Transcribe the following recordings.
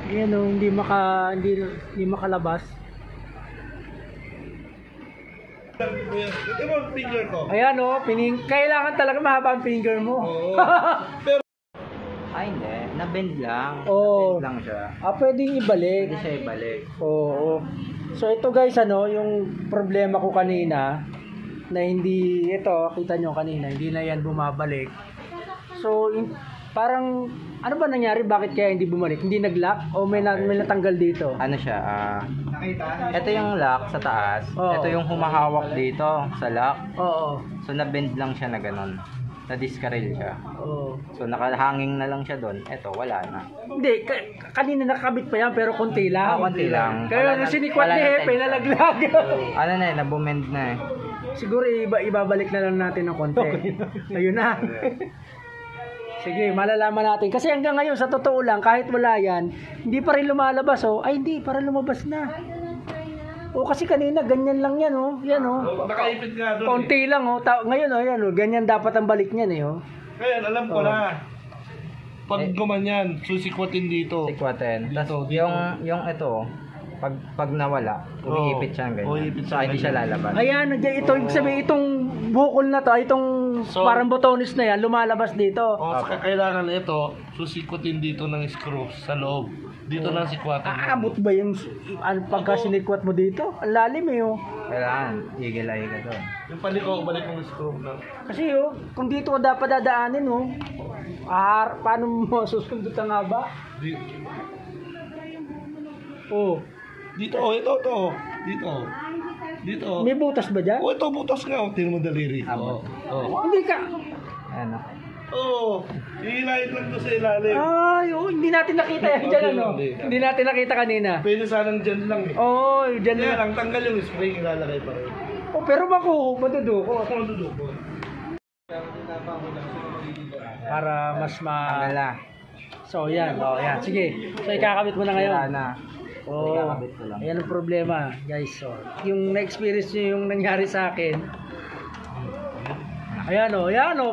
Ayan o, hindi makalabas. Ito mo ang finger ko. Ayan o, kailangan talaga mahaba ang finger mo. Oo. Pero Ay, hindi. Na-bend lang. Oo. Na-bend lang siya. Pwedeng ibalik. Pwede siya ibalik. Oo. So ito guys, yung problema ko kanina na hindi, ito, kita nyo kanina, hindi na yan bumabalik. So, parang, ano ba nangyari? Bakit kaya hindi bumalik? Hindi nag-lock? O may natanggal dito? Ano siya? Ito yung lock sa taas. Oo. Ito yung humahawak dito sa lock. Oo. So, na-bend lang siya na ganun. Na-discarrel siya. Oo. So, nakahanging na lang siya doon. Ito, wala na. Hindi, kanina nakakabit pa yan pero konti lang. Konti lang. Kaya Wala nung na- sinikwat wala ni na Hepe, tension. nalaglag. Ano na eh, nabumend na eh. Siguro ibabalik na lang natin ng konti. Ayun na. Sige, malalaman natin. Kasi hanggang ngayon, sa totoo lang, kahit wala yan, hindi pa rin lumalabas, oh. Ay, hindi, para lumabas na. O, kasi kanina, ganyan lang yan, oh. Yan, oh. nakaipit nga doon. Konti lang, oh. Ngayon, oh, yan, oh. Ganyan dapat ang balik niyan, eh, oh. Ngayon, alam ko na. Pag gumanyan, susikwatin dito. Sikwaten. Dito, Tapos, dito. yung ito, pag nawala, umiipit siya ng ganyan. Umiipit So, siya hindi siya ganyan. lalabas. Ayan, ito, ibig sabihin, itong bukol na to, itong So, parang botones na yan, lumalabas dito. O, kailangan ito, susikwatin dito ng screw sa loob. Dito lang sikwatan. Aabot ba yung pagka sinikwat mo dito? Ang lalim, eh, oh. Kailangan, igil-ay ka doon. Yung paliko, balik ng screw na. Kasi kung dito ko dapat dadaanin, paano mo susundot ang haba? Oh, Dito, ito. Dito. Dito. may butas ba dyan? Ito, butas nga. Tingnan mo daliri. Abot. Hindi ka. Ano? Oo. Hihilahin lang to sa ilalim. Ay, hindi natin nakita yan dyan, ano? Hindi natin nakita kanina. Pwede sanang dyan lang eh. Oh, dyan Kaya na. lang, tanggal yung spring, ilalagay pa rin. Oh, pero bako, maduduko. Ako ang duduko. Para mas Tanggal na. So, yan. Oh, yan. Sige. So, ikakabit mo na ngayon. Wala na. Oh, Ikakabit ko lang. ayan ang problema, guys. So, yung na-experience nyo yung nangyari sa akin. Ayan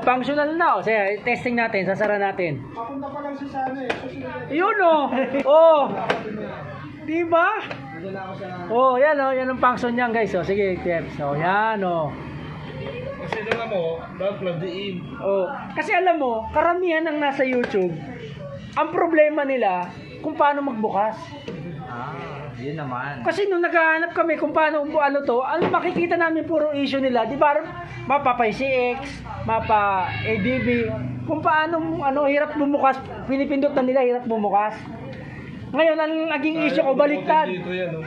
functional na. Sige, testing natin, sasara natin. Papunta pa lang si Sana eh. Yun Di ba? Yan ang function niyan, guys. Sige, tips. Yan Kasi alam mo, dapat plug-in. Kasi alam mo, karamihan ng nasa YouTube, ang problema nila kung paano magbukas. Yun naman. Kasi nung naghahanap kami kung paano makikita namin puro issue nila, di ba? Mapa PCX, mapa ADB, kung paano hirap bumukas, pinipindot na nila, hirap bumukas. Ngayon, ang naging issue ko, baliktad. Dito yan, oh.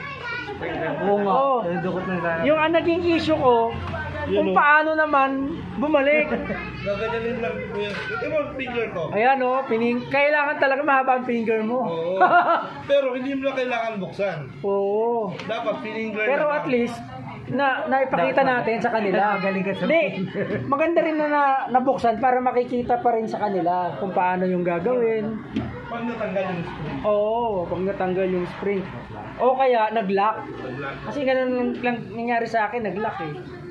Oo nga. Oo. Dukot na sana. Yung ang naging issue ko, kung paano naman bumalik. Gaganyanin lang ko yan. Ito mo ang finger ko. Ayan kailangan talaga mahaba ang finger mo. Oo. Pero hindi mo na kailangan buksan. Oo. Dapat finger Pero na at least, naipakita natin sa kanila. Galing ka sa Hindi, maganda rin na nabuksan para makikita pa rin sa kanila kung paano yung gagawin. Pag natanggal yung screw. Oo, pag natanggal yung spring. O kaya nag-lock. Kasi ganun lang nangyari sa akin, nag-lock eh.